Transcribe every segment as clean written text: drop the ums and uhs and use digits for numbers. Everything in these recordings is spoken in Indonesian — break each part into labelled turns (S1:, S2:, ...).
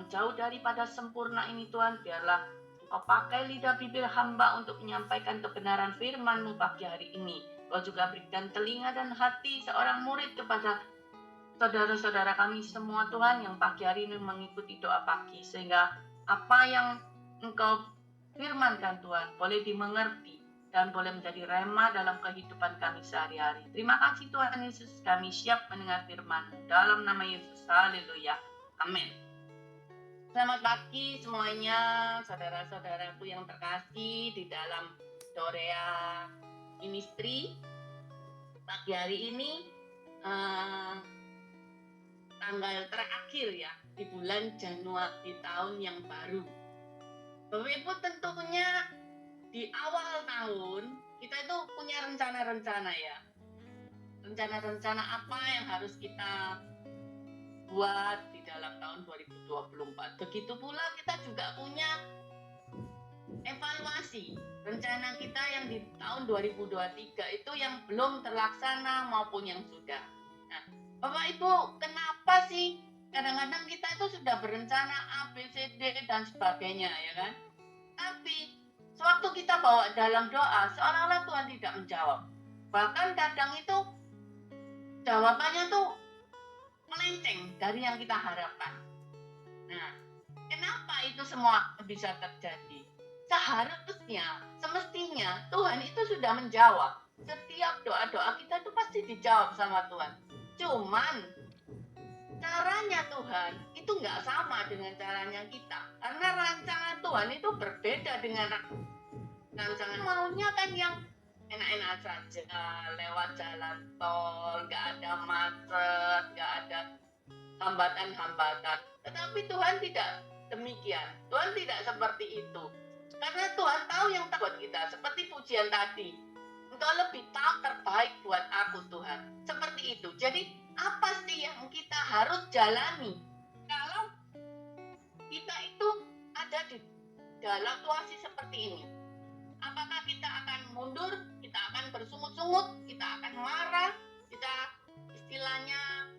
S1: yang jauh daripada sempurna ini Tuhan, biarlah Engkau pakai lidah bibir hamba untuk menyampaikan kebenaran firman-Mu pagi hari ini. Kau juga berikan telinga dan hati seorang murid kepada saudara-saudara kami semua Tuhan yang pagi hari ini mengikuti doa pagi, sehingga apa yang Engkau firmankan Tuhan boleh dimengerti dan boleh menjadi rema dalam kehidupan kami sehari-hari. Terima kasih Tuhan Yesus, kami siap mendengar firman-Mu dalam nama Yesus. Haleluya. Amin. Selamat pagi semuanya, saudara-saudaraku yang terkasih di dalam Dorea Ministry. Pagi hari ini tanggal terakhir ya di bulan Januari tahun yang baru. Bapak Ibu, tentunya di awal tahun kita itu punya rencana-rencana ya. Rencana-rencana apa yang harus kita buat di dalam tahun 2024. Begitu pula kita juga punya evaluasi rencana kita yang di tahun 2023 itu yang belum terlaksana maupun yang sudah. Nah, Bapak Ibu, kenapa sih kadang-kadang kita itu sudah berencana A, B, C, D dan sebagainya ya kan? Tapi sewaktu kita bawa dalam doa, seolah-olah Tuhan tidak menjawab. Bahkan kadang itu jawabannya tuh melenceng dari yang kita harapkan. Nah, kenapa itu semua bisa terjadi? Seharusnya, semestinya Tuhan itu sudah menjawab. Setiap doa-doa kita itu pasti dijawab sama Tuhan. Cuman caranya Tuhan itu nggak sama dengan caranya kita. Karena rancangan Tuhan itu berbeda dengan rancangan maunya kan yang enak-enak saja, lewat jalan tol, nggak ada macet, nggak ada hambatan-hambatan. Tetapi Tuhan tidak demikian. Tuhan tidak seperti itu. Karena Tuhan tahu yang buat kita. Seperti pujian tadi. Engkau lebih tahu terbaik buat aku Tuhan. Seperti itu. Jadi apa sih yang kita harus jalani? Kalau kita itu ada di dalam situasi seperti ini. Apakah kita akan mundur, kita akan bersungut-sungut, kita akan marah, kita istilahnya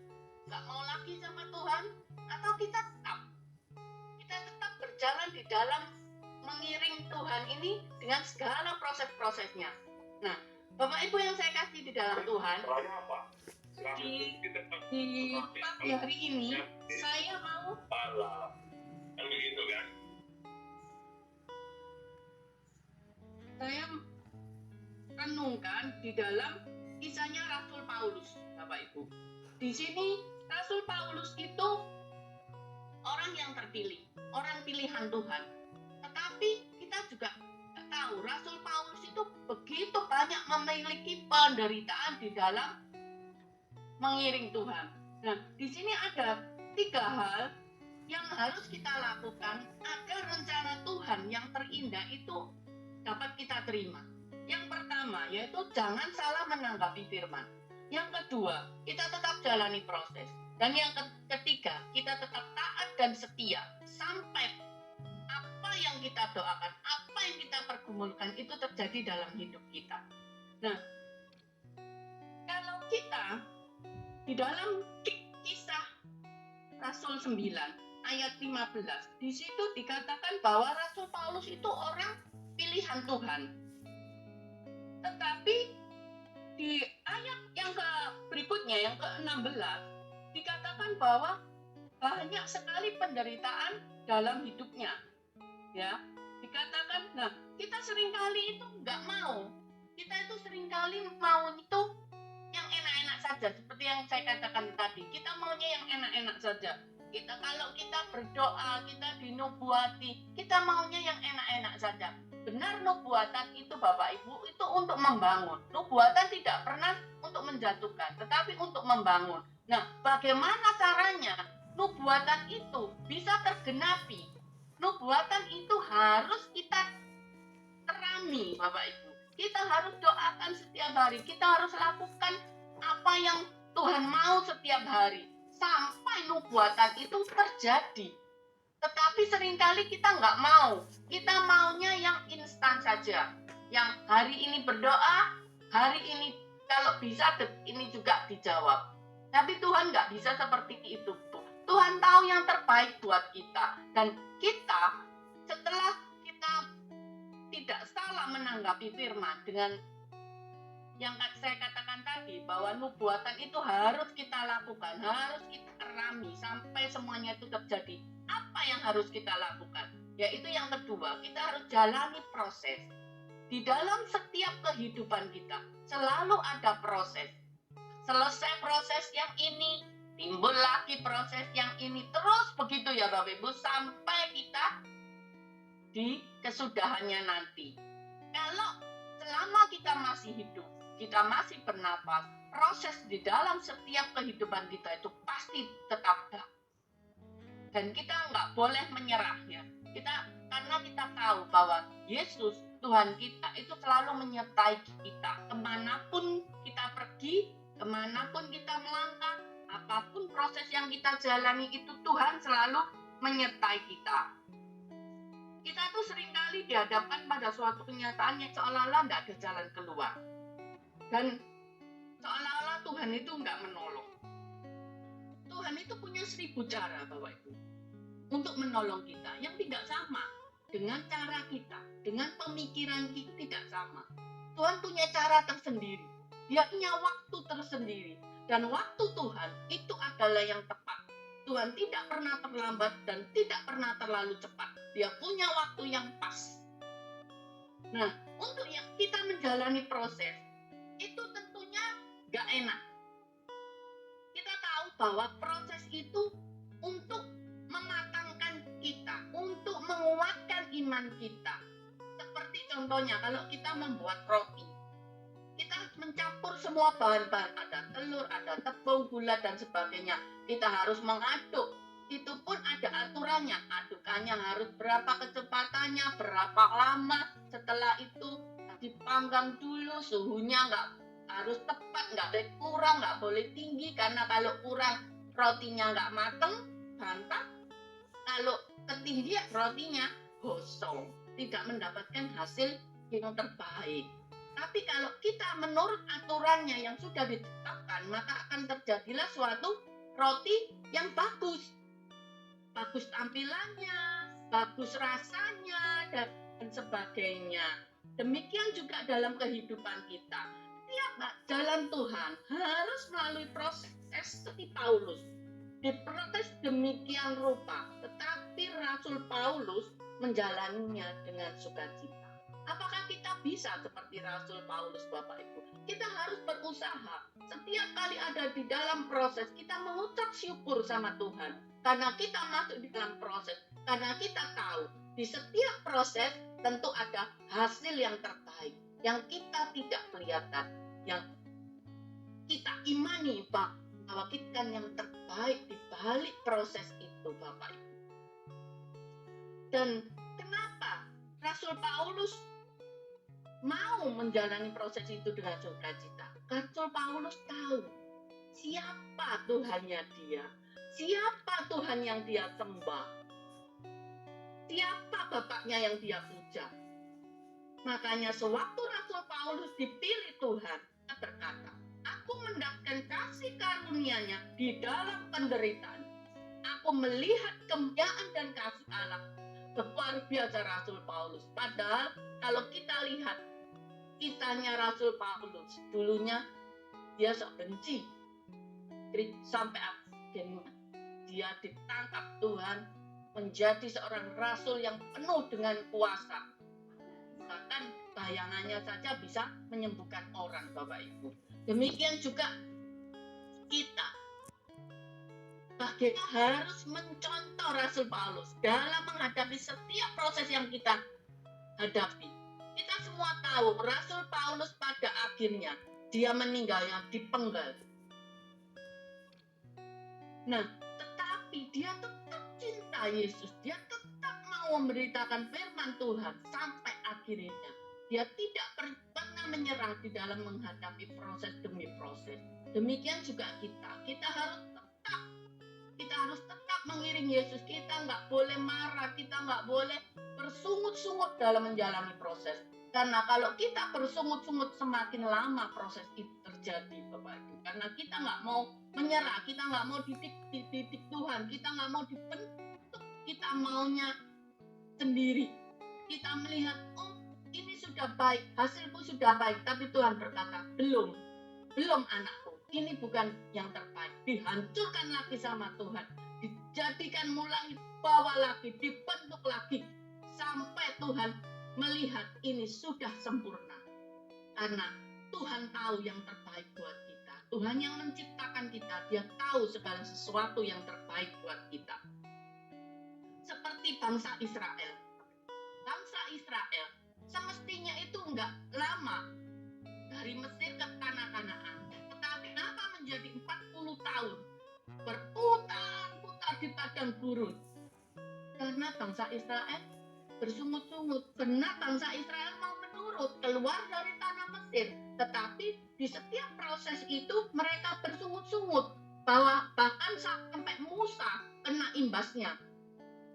S1: nggak mau lagi sama Tuhan, atau kita tetap berjalan di dalam mengiring Tuhan ini dengan segala proses-prosesnya. Nah, Bapak Ibu yang saya kasih di dalam Tuhan, di pagi hari ini saya mau saya renungkan di dalam kisahnya Rasul Paulus, Bapak Ibu. Di sini Rasul Paulus itu orang yang terpilih, orang pilihan Tuhan. Tetapi kita juga tahu Rasul Paulus itu begitu banyak memiliki penderitaan di dalam mengiring Tuhan. Nah, di sini ada 3 hal yang harus kita lakukan agar rencana Tuhan yang terindah itu dapat kita terima. Yang pertama yaitu jangan salah menanggapi firman. Yang kedua, kita tetap jalani proses. Dan yang ketiga, kita tetap taat dan setia sampai apa yang kita doakan, apa yang kita pergumulkan itu terjadi dalam hidup kita. Nah, kalau kita di dalam kisah Rasul 9 ayat 15, di situ dikatakan bahwa Rasul Paulus itu orang pilihan Tuhan. Tetapi di ayat yang berikutnya, yang ke-16, dikatakan bahwa banyak sekali penderitaan dalam hidupnya. Ya, dikatakan, nah kita seringkali itu nggak mau. Kita itu seringkali mau itu yang enak-enak saja, seperti yang saya katakan tadi. Kita maunya yang enak-enak saja. Kalau kita berdoa, kita dinubuati, kita maunya yang enak-enak saja. Benar, nubuatan itu Bapak Ibu itu untuk membangun. Nubuatan tidak pernah untuk menjatuhkan, tetapi untuk membangun. Nah, bagaimana caranya nubuatan itu bisa tergenapi? Nubuatan itu harus kita terami, Bapak Ibu. Kita harus doakan setiap hari. Kita harus lakukan apa yang Tuhan mau setiap hari sampai nubuatan itu terjadi. Tetapi seringkali kita nggak mau. Kita maunya yang instan saja. Yang hari ini berdoa, hari ini kalau bisa ini juga dijawab. Tapi Tuhan nggak bisa seperti itu. Tuhan tahu yang terbaik buat kita. Dan kita, setelah kita tidak salah menanggapi firman dengan yang saya katakan tadi, bahwa nubuatan itu harus kita lakukan, harus kita kerami sampai semuanya itu terjadi. Apa yang harus kita lakukan? Yaitu yang kedua, kita harus jalani proses. Di dalam setiap kehidupan kita selalu ada proses. Selesai proses yang ini, timbul lagi proses yang ini, terus begitu ya Bapak Ibu, sampai kita di kesudahannya nanti. Kalau selama kita masih hidup, kita masih bernapas, proses di dalam setiap kehidupan kita itu pasti tetap ada. Dan kita nggak boleh menyerah ya. Karena kita tahu bahwa Yesus, Tuhan kita itu selalu menyertai kita. Kemanapun kita pergi, kemanapun kita melangkah, apapun proses yang kita jalani itu Tuhan selalu menyertai kita. Kita tuh seringkali dihadapkan pada suatu kenyataan yang seolah-olah nggak ada jalan keluar. Dan seolah-olah Tuhan itu nggak menolong. Tuhan itu punya 1000 cara Bapak Ibu untuk menolong kita yang tidak sama dengan cara kita, dengan pemikiran kita tidak sama. Tuhan punya cara tersendiri, Dia punya waktu tersendiri, dan waktu Tuhan itu adalah yang tepat. Tuhan tidak pernah terlambat dan tidak pernah terlalu cepat. Dia punya waktu yang pas. Nah, untuk yang kita menjalani proses itu tentunya gak enak. Kita tahu bahwa proses itu untuk mematangkan kita, untuk menguatkan iman kita. Seperti contohnya kalau kita membuat roti, kita mencampur semua bahan-bahan, ada telur, ada tepung, gula dan sebagainya. Kita harus mengaduk. Itu pun ada aturannya. Adukannya harus berapa kecepatannya, berapa lama. Setelah itu dipanggang dulu, suhunya nggak harus tepat, nggak boleh kurang, nggak boleh tinggi, karena kalau kurang rotinya nggak mateng, bantah. Kalau ketinggian rotinya gosong, tidak mendapatkan hasil yang terbaik. Tapi kalau kita menurut aturannya yang sudah ditetapkan, maka akan terjadilah suatu roti yang bagus. Bagus tampilannya, bagus rasanya, dan sebagainya. Demikian juga dalam kehidupan kita. Tiap jalan Tuhan harus melalui proses seperti Paulus. Diprotes demikian rupa, tetapi Rasul Paulus menjalaninya dengan sukacita. Apakah kita bisa seperti Rasul Paulus, Bapak Ibu? Kita harus berusaha. Setiap kali ada di dalam proses, kita mengucap syukur sama Tuhan. Karena kita masuk di dalam proses. Karena kita tahu, di setiap proses tentu ada hasil yang terbaik. Yang kita tidak kelihatan. Yang kita imani bahwa kita yang terbaik di balik proses itu, Bapak Ibu. Dan kenapa Rasul Paulus mau menjalani proses itu dengan sukacita? Rasul Paulus tahu siapa Tuhannya dia, siapa Tuhan yang dia sembah, siapa Bapaknya yang dia puja. Makanya sewaktu Rasul Paulus dipilih Tuhan, dia berkata, aku mendapatkan kasih karunia-Nya di dalam penderitaan. Aku melihat kemuliaan dan kasih Allah. Luar biasa Rasul Paulus. Padahal kalau kita lihat kisahnya Rasul Paulus, dulunya dia sok benci. Sampai akhirnya dia ditangkap Tuhan menjadi seorang rasul yang penuh dengan kuasa. Bahkan bayangannya saja bisa menyembuhkan orang, Bapak Ibu. Demikian juga kita. Bagaimana harus mencontoh Rasul Paulus dalam menghadapi setiap proses yang kita hadapi. Kita semua tahu Rasul Paulus pada akhirnya dia meninggalnya dipenggal. Nah, tetapi dia tetap cinta Yesus. Dia tetap mau memberitakan firman Tuhan sampai akhirnya. Dia tidak pernah menyerah di dalam menghadapi proses demi proses. Demikian juga kita. Kita harus tetap mengiring Yesus. Kita nggak boleh marah. Kita nggak boleh bersungut-sungut dalam menjalani proses. Karena kalau kita bersungut-sungut, semakin lama proses itu terjadi, Bapak Ibu. karena kita nggak mau menyerah, kita nggak mau dididik Tuhan, kita nggak mau dibentuk, kita maunya sendiri. Kita melihat, oh ini sudah baik, hasilku sudah baik, tapi Tuhan berkata, belum anakku, ini bukan yang terbaik. Dihancurkan lagi sama Tuhan, dijadikan mulai, bawa lagi, dibentuk lagi, sampai Tuhan melihat ini sudah sempurna. Karena Tuhan tahu yang terbaik buat kita. Tuhan yang menciptakan kita, Dia tahu segala sesuatu yang terbaik buat kita. Seperti bangsa Israel. Bangsa Israel semestinya itu enggak lama dari Mesir ke tanah Kanaan. Tetapi kenapa menjadi 40 tahun berputar-putar di padang gurun? Karena bangsa Israel bersungut-sungut. Karena bangsa Israel mau menurut keluar dari tanah Mesir. Tetapi di setiap proses itu mereka bersungut-sungut. Bahkan sampai Musa kena imbasnya.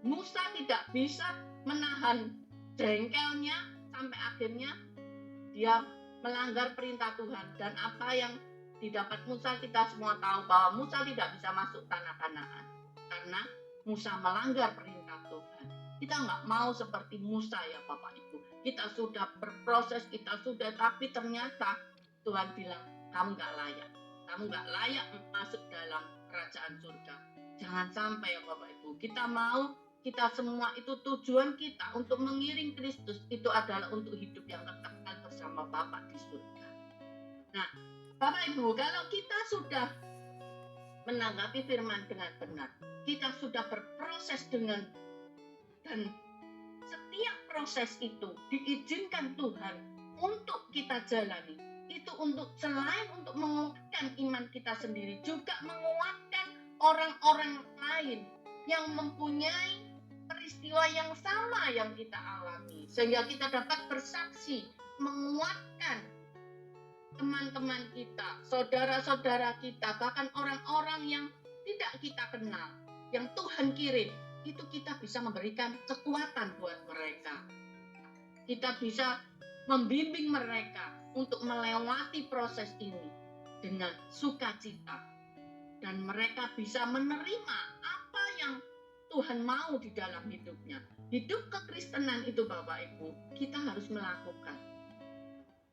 S1: Musa tidak bisa menahan jengkelnya sampai akhirnya dia melanggar perintah Tuhan. Dan apa yang didapat Musa, kita semua tahu bahwa Musa tidak bisa masuk tanah Kanaan karena Musa melanggar perintah Tuhan. Kita nggak mau seperti Musa ya Bapak Ibu. Kita sudah berproses, kita sudah, tapi ternyata Tuhan bilang, kamu nggak layak. Kamu nggak layak masuk dalam kerajaan surga. Jangan sampai ya Bapak Ibu. Kita semua itu tujuan kita untuk mengiring Kristus itu adalah untuk hidup yang kekal bersama Bapa di surga. Nah, Bapak Ibu, kalau kita sudah menanggapi firman dengan benar, kita sudah berproses dan setiap proses itu diizinkan Tuhan untuk kita jalani. Itu selain untuk menguatkan iman kita sendiri, juga menguatkan orang-orang lain yang mempunyai peristiwa yang sama yang kita alami, sehingga kita dapat bersaksi, menguatkan teman-teman kita, saudara-saudara kita, bahkan orang-orang yang tidak kita kenal, yang Tuhan kirim, itu kita bisa memberikan kekuatan buat mereka. Kita bisa membimbing mereka untuk melewati proses ini dengan sukacita, dan mereka bisa menerima apa yang Tuhan mau di dalam hidupnya. Hidup kekristenan itu Bapak Ibu, kita harus melakukan.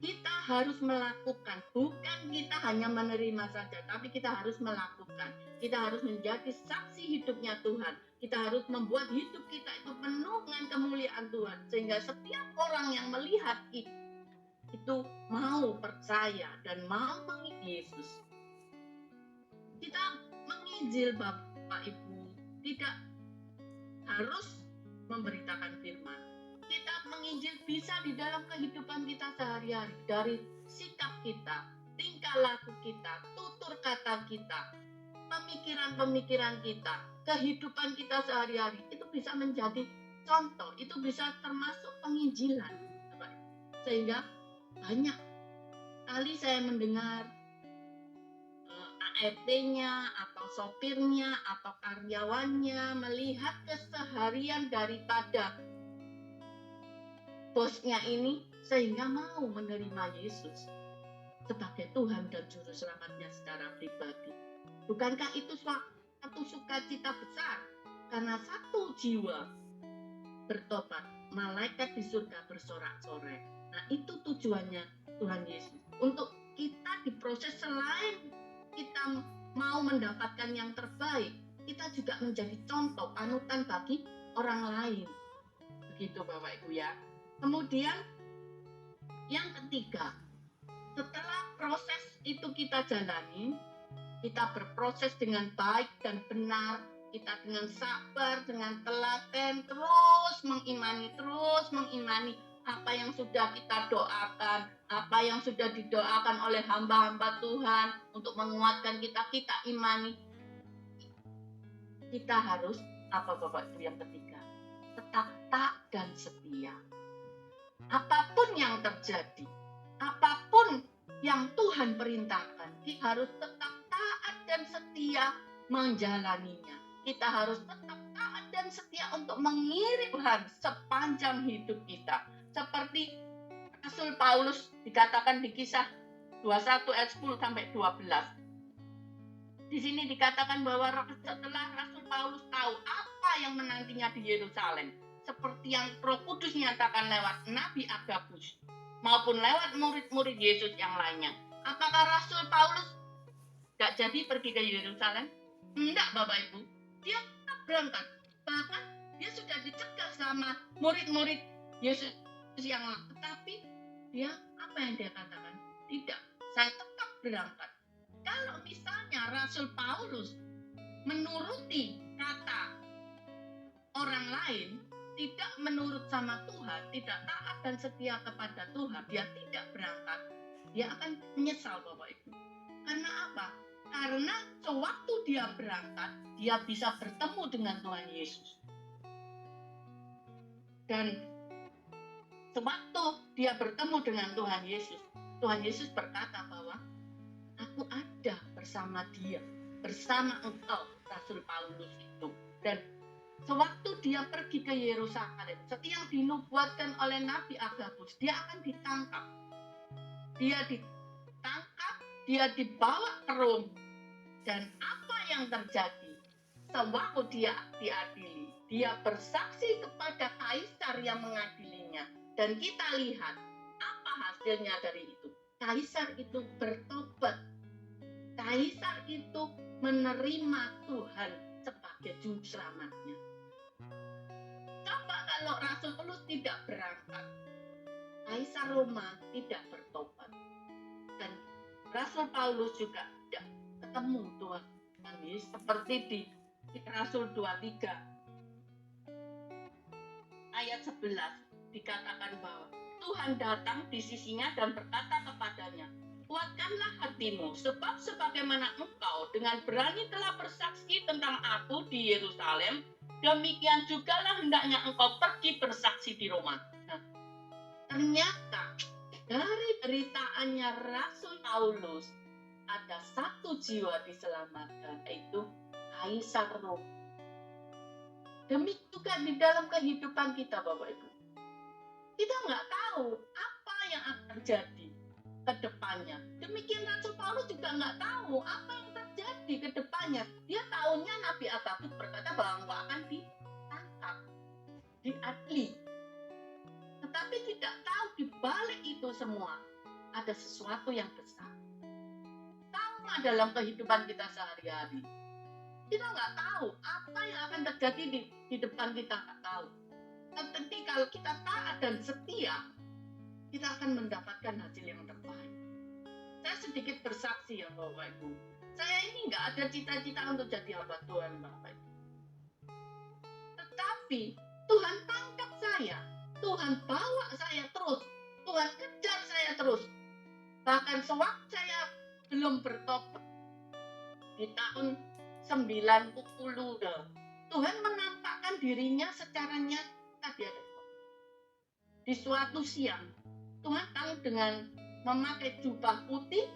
S1: Kita harus melakukan, bukan kita hanya menerima saja, tapi kita harus melakukan. Kita harus menjadi saksi hidupnya Tuhan. Kita harus membuat hidup kita itu penuh dengan kemuliaan Tuhan, sehingga setiap orang yang melihat itu mau percaya dan mau mengikuti Yesus. Kita menginjil Bapak Ibu, tidak harus memberitakan firman. Kita menginjil bisa di dalam kehidupan kita sehari-hari, dari sikap kita, tingkah laku kita, tutur kata kita, pemikiran-pemikiran kita, kehidupan kita sehari-hari, itu bisa menjadi contoh, itu bisa termasuk penginjilan. Sehingga banyak kali saya mendengar ART-nya atau sopirnya atau karyawannya melihat keseharian daripada bosnya ini sehingga mau menerima Yesus sebagai Tuhan dan Juru Selamatnya secara pribadi. Bukankah itu suatu sukacita besar? Karena satu jiwa bertobat, malaikat di surga bersorak-sorai. Nah, itu tujuannya Tuhan Yesus. Untuk kita diproses, selain kita mau mendapatkan yang terbaik, kita juga menjadi contoh panutan bagi orang lain. Begitu Bapak Ibu ya. Kemudian yang ketiga, setelah proses itu kita jalani, kita berproses dengan baik dan benar, kita dengan sabar, dengan telaten, terus mengimani apa yang sudah kita doakan, apa yang sudah didoakan oleh hamba-hamba Tuhan untuk menguatkan kita imani. Kita harus apa Bapak Ibu yang ketiga? Tetap taat dan setia. Apapun yang terjadi, apapun yang Tuhan perintahkan, kita harus tetap taat dan setia menjalaninya. Kita harus tetap taat dan setia untuk mengiring Tuhan sepanjang hidup kita. Seperti Rasul Paulus dikatakan di Kisah 21 ayat 10 sampai 12. Di sini dikatakan bahwa setelah Rasul Paulus tahu apa yang menantinya di Yerusalem, seperti yang Roh Kudus nyatakan lewat Nabi Agabus maupun lewat murid-murid Yesus yang lainnya. Apakah Rasul Paulus gak jadi pergi ke Yerusalem? Enggak, Bapak Ibu. Dia tetap berangkat. Bahkan dia sudah dicegah sama murid-murid Yesus yang lain. Tetapi dia, apa yang dia katakan? Tidak, saya tetap berangkat. Kalau misalnya Rasul Paulus menuruti kata orang lain, tidak menurut sama Tuhan, tidak taat dan setia kepada Tuhan, dia tidak berangkat, dia akan menyesal, Bapak Ibu. Karena apa? Karena sewaktu dia berangkat, dia bisa bertemu dengan Tuhan Yesus. Dan sewaktu dia bertemu dengan Tuhan Yesus berkata bahwa aku ada bersama dia, bersama engkau, Rasul Paulus itu. Dan sewaktu dia pergi ke Yerusalem, seperti yang dinubuatkan oleh Nabi Agabus, dia akan ditangkap. Dia dibawa ke Rom. Dan apa yang terjadi? Sewaktu dia diadili, dia bersaksi kepada kaisar yang mengadilinya. Dan kita lihat apa hasilnya dari itu. Kaisar itu bertobat. Kaisar itu menerima Tuhan sebagai juru selamatnya. Coba kalau Rasul Paulus tidak berangkat, Kaisar Roma tidak bertobat. Dan Rasul Paulus juga tidak ketemu Tuhan Yesus, seperti di Rasul 23 ayat 11 dikatakan bahwa Tuhan datang di sisinya dan berkata kepadanya, kuatkanlah hatimu, sebab sebagaimana engkau dengan berani telah bersaksi tentang aku di Yerusalem, demikian jugalah hendaknya engkau pergi bersaksi di Roma. Nah, ternyata dari beritaannya Rasul Paulus ada satu jiwa diselamatkan, yaitu Kaisar Roma. Demikian juga di dalam kehidupan kita, Bapak Ibu. Kita nggak tahu apa yang akan terjadi ke depannya. Demikian Rasul Paulus juga nggak tahu apa yang terjadi ke depannya. Dia tahunya Nabi Agabus berkata bahwa engkau akan ditangkap, diadili. Tetapi tidak tahu di balik itu semua ada sesuatu yang besar. Sama dalam kehidupan kita sehari-hari. Kita nggak tahu apa yang akan terjadi di depan kita, nggak tahu. Tetapi kalau kita taat dan setia, kita akan mendapatkan hasil yang terbaik. Saya sedikit bersaksi ya Bapak Ibu. Saya ini nggak ada cita-cita untuk jadi hamba Tuhan Bapak Ibu. Tetapi Tuhan tangkap saya. Tuhan bawa saya terus. Tuhan kejar saya terus. Bahkan sewaktu saya belum bertobat di tahun 90, Tuhan menampakkan dirinya secara nyata di hadapan. Di suatu siang, Tuhan tahu dengan memakai jubah putih,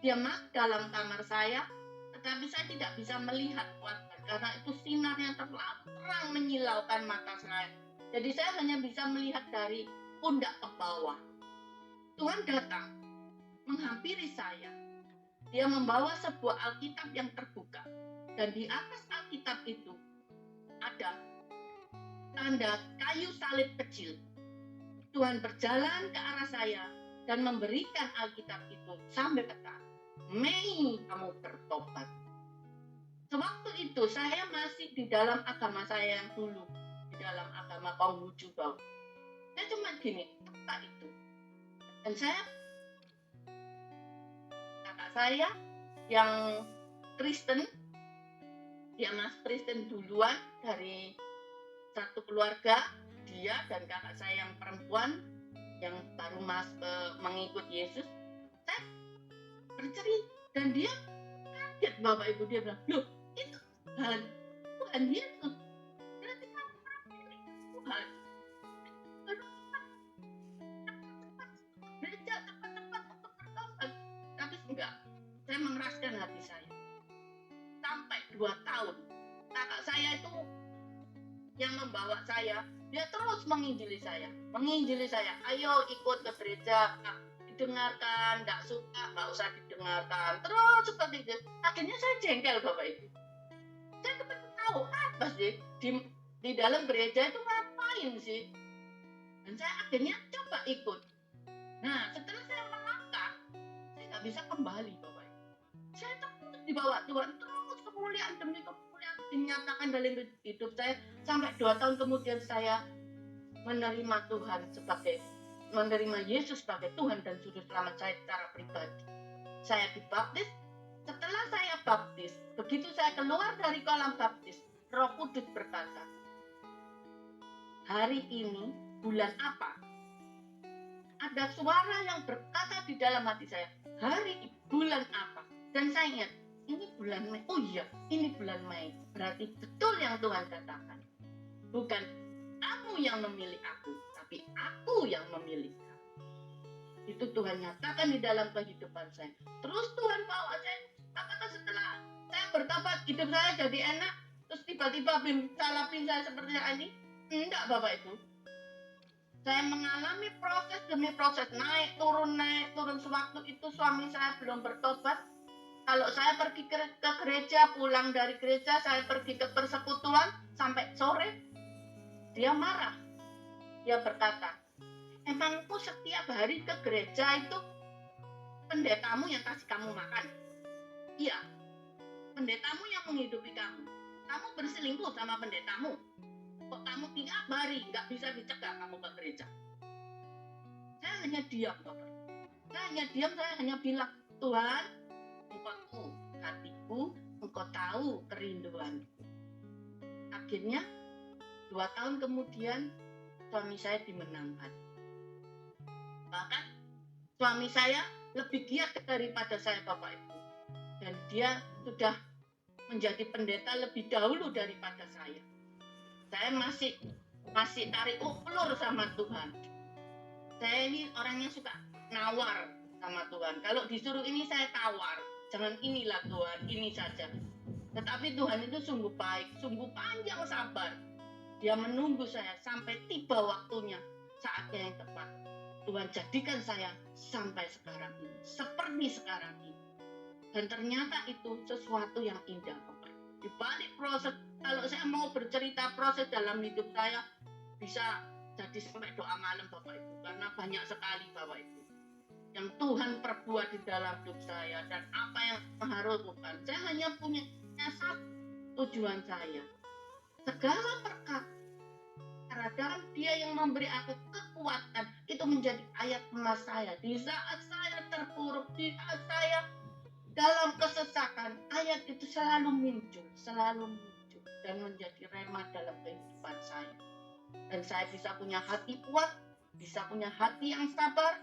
S1: dia masuk dalam kamar saya, tetapi saya tidak bisa melihat wajah karena itu sinarnya terang menyilaukan mata saya. Jadi saya hanya bisa melihat dari pundak ke bawah. Tuhan datang menghampiri saya. Dia membawa sebuah Alkitab yang terbuka. Dan di atas Alkitab itu ada tanda kayu salib kecil. Tuhan berjalan ke arah saya dan memberikan Alkitab itu sambil kata, Mei, kamu bertobat. Sewaktu itu saya masih di dalam agama saya yang dulu, di dalam agama Konghucu Bau. Saya cuma gini, apa itu? Dan kakak saya yang Kristen, dia masuk Kristen duluan dari satu keluarga, dia dan kakak saya yang perempuan yang baru mengikut Yesus. Saya bercerita dan dia kaget Bapak Ibu, dia bilang, loh itu Tuhan Yesus, berarti kamu orang milik Tuhan. Gereja tempat-tempat untuk bertobat. Tapi enggak, saya mengeraskan hati saya. Sampai 2 tahun, kakak saya itu yang membawa saya, dia terus menginjili saya, ayo ikut ke gereja, didengarkan, nggak suka, nggak usah didengarkan. Terus seperti itu. Akhirnya saya jengkel Bapak Ibu. Saya kepengen tahu apa sih di dalam gereja itu ngapain sih? Dan saya akhirnya coba ikut. Nah, setelah saya melangkah, saya nggak bisa kembali Bapak Ibu. Saya terus dibawa Tuhan, terus kemuliaan demi kemuliaan dinyatakan dalam hidup saya. Sampai 2 tahun kemudian saya menerima Yesus sebagai Tuhan dan Juru Selamat saya secara pribadi. Saya dibaptis. Setelah saya baptis, begitu saya keluar dari kolam baptis, Roh Kudus berkata, hari ini bulan apa? Ada suara yang berkata di dalam hati saya, hari ini bulan apa? Dan saya ingat, ini bulan Mei. Oh iya, ini bulan Mei. Berarti betul yang Tuhan katakan. Bukan kamu yang memilih aku, tapi aku yang memilih kamu. Itu Tuhan nyatakan di dalam kehidupan saya. Terus Tuhan bawa saya, apakah setelah saya bertobat hidup saya jadi enak, terus tiba-tiba salah saya seperti ini? Enggak Bapak Ibu. Saya mengalami proses demi proses, naik turun sewaktu itu suami saya belum bertobat. Kalau saya pergi ke gereja, pulang dari gereja, saya pergi ke persekutuan sampai sore, dia marah. Dia berkata, emangku setiap hari ke gereja itu pendetamu yang kasih kamu makan? Iya, pendetamu yang menghidupi kamu. Kamu berselingkuh sama pendetamu. Kok kamu tiap hari nggak bisa dicegah kamu ke gereja? Saya hanya diam, Bapak. Saya hanya bilang, Tuhan, Engkau tahu hatiku, Engkau tahu kerinduanku. Akhirnya 2 tahun kemudian suami saya dimenangkan. Bahkan suami saya lebih giat daripada saya Bapak Ibu. Dan dia sudah menjadi pendeta lebih dahulu daripada saya. Saya masih tarik ulur sama Tuhan. Saya ini orangnya suka nawar sama Tuhan. Kalau disuruh ini saya tawar. Jangan inilah Tuhan, ini saja. Tetapi Tuhan itu sungguh baik, sungguh panjang sabar. Dia menunggu saya sampai tiba waktunya, saatnya yang tepat. Tuhan jadikan saya sampai sekarang ini, seperti sekarang ini. Dan ternyata itu sesuatu yang indah, Bapak. Di balik proses, kalau saya mau bercerita proses dalam hidup saya, bisa jadi sampai doa malam, Bapak Ibu. Karena banyak sekali, Bapak Ibu, yang Tuhan perbuat di dalam hidup saya dan apa yang mengharuskan. Saya hanya punya satu tujuan saya. Segala berkat dalam Dia yang memberi aku kekuatan, itu menjadi ayat emas saya. Di saat saya terpuruk, di saat saya dalam kesesakan, ayat itu selalu muncul dan menjadi rema dalam kehidupan saya. Dan saya bisa punya hati kuat, bisa punya hati yang sabar,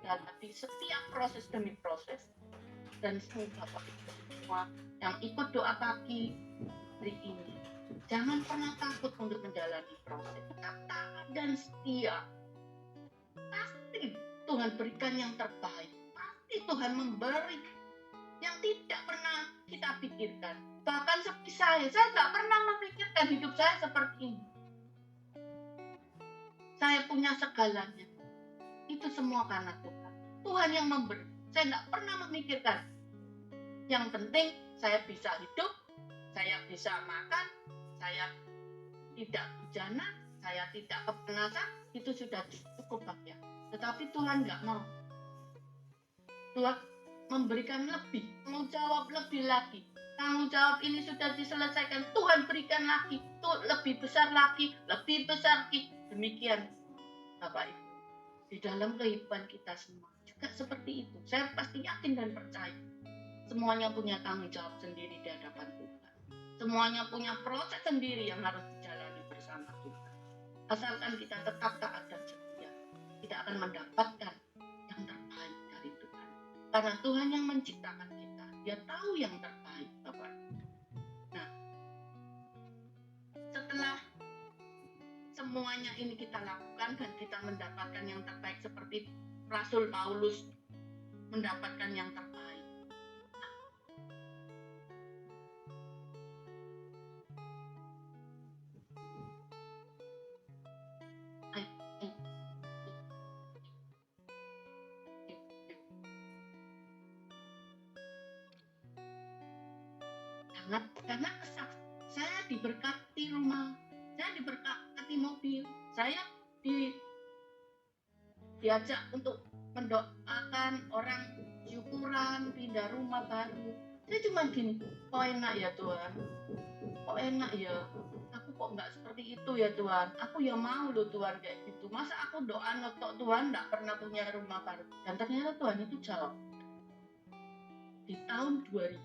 S1: dan di setiap proses demi proses. Dan semoga Bapak Ibu semua yang ikut doa pagi hari ini, jangan pernah takut untuk menjalani proses. Tetap taat dan setia. Pasti Tuhan berikan yang terbaik. Pasti Tuhan memberi yang tidak pernah kita pikirkan. Bahkan seperti saya tidak pernah memikirkan hidup saya seperti ini. Saya punya segalanya. Itu semua karena Tuhan. Tuhan yang memberi. Saya tidak pernah memikirkan. Yang penting saya bisa hidup, saya bisa makan, saya tidak bejana, saya tidak kepanasan, itu sudah cukup ya. Tetapi Tuhan nggak mau. Tuhan memberikan lebih, tanggung jawab lebih lagi. Tanggung jawab ini sudah diselesaikan, Tuhan berikan lagi, lebih besar lagi. Demikian Bapak Ibu, di dalam kehidupan kita semua juga seperti itu. Saya pasti yakin dan percaya. Semuanya punya tanggung jawab sendiri di hadapan Tuhan. Semuanya punya proses sendiri yang harus dijalani bersama Tuhan. Asalkan kita tetap taat dan setia, kita akan mendapatkan yang terbaik dari Tuhan. Karena Tuhan yang menciptakan kita, Dia tahu yang terbaik, Bapak. Nah, setelah semuanya ini kita lakukan dan kita mendapatkan yang terbaik seperti Rasul Paulus mendapatkan yang terbaik. Karena saya diberkati rumah, saya diberkati mobil, saya diajak untuk mendoakan orang syukuran pindah rumah baru. Saya cuma gini, kok enak ya Tuhan, kok enak ya, aku kok nggak seperti itu ya Tuhan, aku ya mau loh Tuhan kayak gitu. Masa aku doa notok Tuhan nggak pernah punya rumah baru? Dan ternyata Tuhan itu jawab di tahun 2000.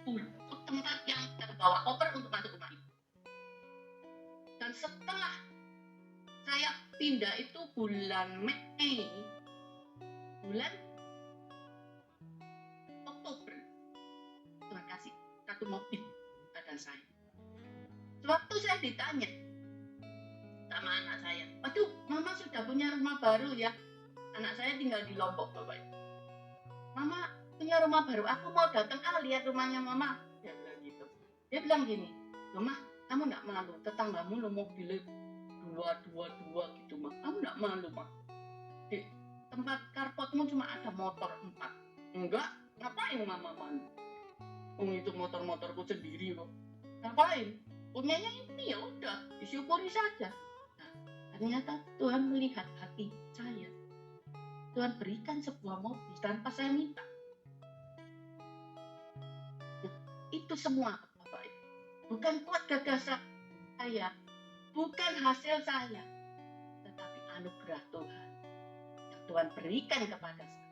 S1: Untuk tempat yang terbawa koper untuk masuk rumah itu. Dan setelah saya pindah itu bulan Mei, bulan Oktober, Tuhan kasih satu mobil pada saya. Waktu saya ditanya sama anak saya, waduh mama sudah punya rumah baru ya. Anak saya tinggal di Lombok Bapak. Mama punya rumah baru, aku mau datang lihat rumahnya mama. Dia bilang gitu. Dia bilang gini, mama kamu nggak malu, tetanggamu lo mobilnya dua gitu mah, kamu nggak malu mah? Di tempat carportmu cuma ada motor 4. Enggak, ngapain mama malu? Itu motor-motorku sendiri kok. Ngapain? Punyanya ini ya udah, disyukuri saja. Nah, ternyata Tuhan melihat hati saya. Tuhan berikan sebuah mobil tanpa saya minta. Nah, itu semua Bapak Ibu. Bukan kuat gagasan saya, bukan hasil saya, tetapi anugerah Tuhan yang Tuhan berikan kepada saya.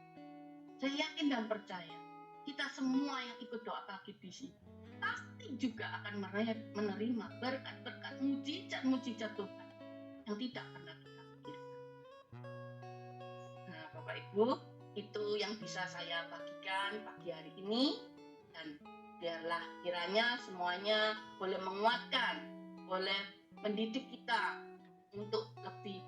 S1: Saya yakin dan percaya kita semua yang ikut doa pagi di sini pasti juga akan menerima berkat-berkat mujizat-mujizat Tuhan yang tidak pernah kita pikirkan. Nah, Bapak Ibu, itu yang bisa saya bagikan pagi hari ini, dan biarlah kiranya semuanya boleh menguatkan, boleh mendidik kita untuk lebih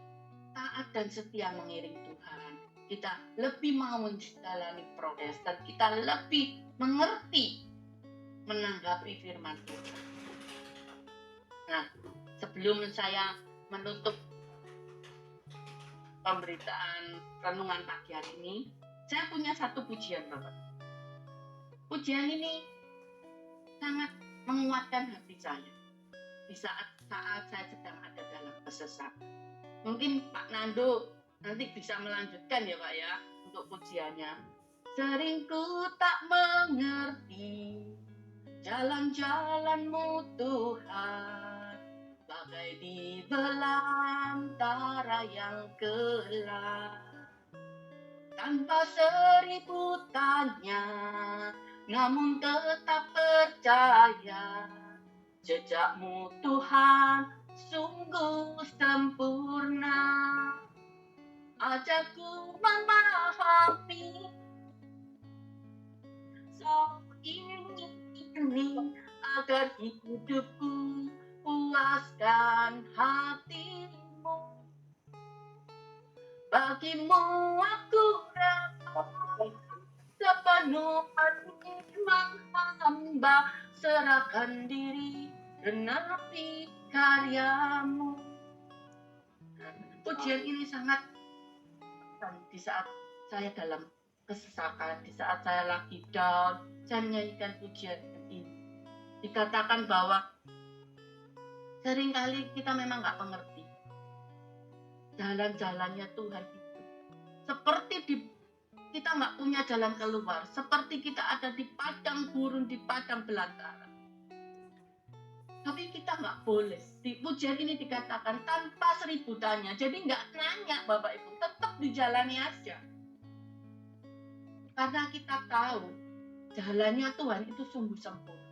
S1: taat dan setia mengiring Tuhan. Kita lebih mau menjalani proses dan kita lebih mengerti menanggapi firman Tuhan. Nah, sebelum saya menutup pemberitaan renungan pagi hari ini, saya punya satu pujian Bapak. Pujian ini sangat menguatkan hati saya di saat saya sedang ada dalam kesesatan. Mungkin Pak Nando nanti bisa melanjutkan ya Pak ya untuk pujiannya. Sering ku tak mengerti jalan-jalan-Mu Tuhan, bagai di belantara yang gelap. Tanpa 1000 tanya, namun tetap percaya, jejak-Mu Tuhan sungguh sempurna. Ajarku memahami ini agar hidupku puaskan hati-Mu. Bagi-Mu aku rela sepenuh hati menghamba, serahkan diri menepi karya-Mu. Pujian ini sangat di saat saya dalam kesesakan, di saat saya lagi down, saya menyanyikan pujian ini. Dikatakan bahwa seringkali kita memang nggak mengerti jalan-jalannya Tuhan itu. Seperti kita nggak punya jalan keluar, seperti kita ada di padang gurun, di padang belantara. Tapi kita nggak boleh. Di pujian ini dikatakan tanpa 1000 tanya. Jadi nggak nanya Bapak Ibu, tetap dijalani aja. Karena kita tahu jalannya Tuhan itu sungguh sempurna.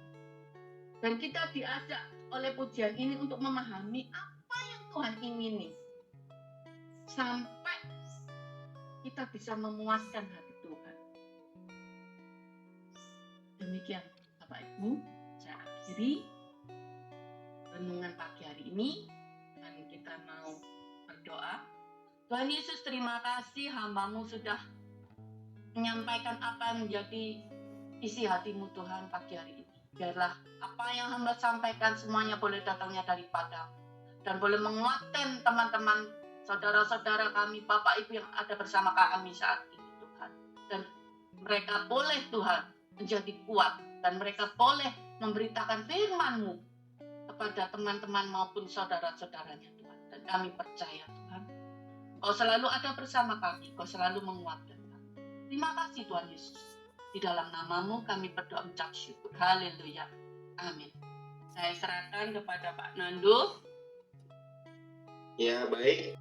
S1: Dan kita diajak oleh pujian ini untuk memahami apa yang Tuhan ingini. Sampai kita bisa memuaskan hati Tuhan. Demikian Bapak Ibu, saya akhiri renungan pagi hari ini, dan kita mau berdoa. Tuhan Yesus, terima kasih hamba-Mu sudah menyampaikan apa yang menjadi isi hatimu Tuhan pagi hari ini. Biarlah apa yang hamba sampaikan semuanya boleh datangnya daripada dan boleh menguatkan teman-teman, saudara-saudara kami, Bapak Ibu yang ada bersama kami saat ini Tuhan. Dan mereka boleh Tuhan menjadi kuat dan mereka boleh memberitakan firman-Mu kepada teman-teman maupun saudara-saudaranya Tuhan. Dan kami percaya Tuhan, Kau selalu ada bersama kami, Kau selalu menguatkan kami. Terima kasih Tuhan Yesus. Di dalam nama-Mu kami berdoa ucap syukur. Haleluya. Amin. Saya serahkan kepada Pak Nando.
S2: Ya, baik.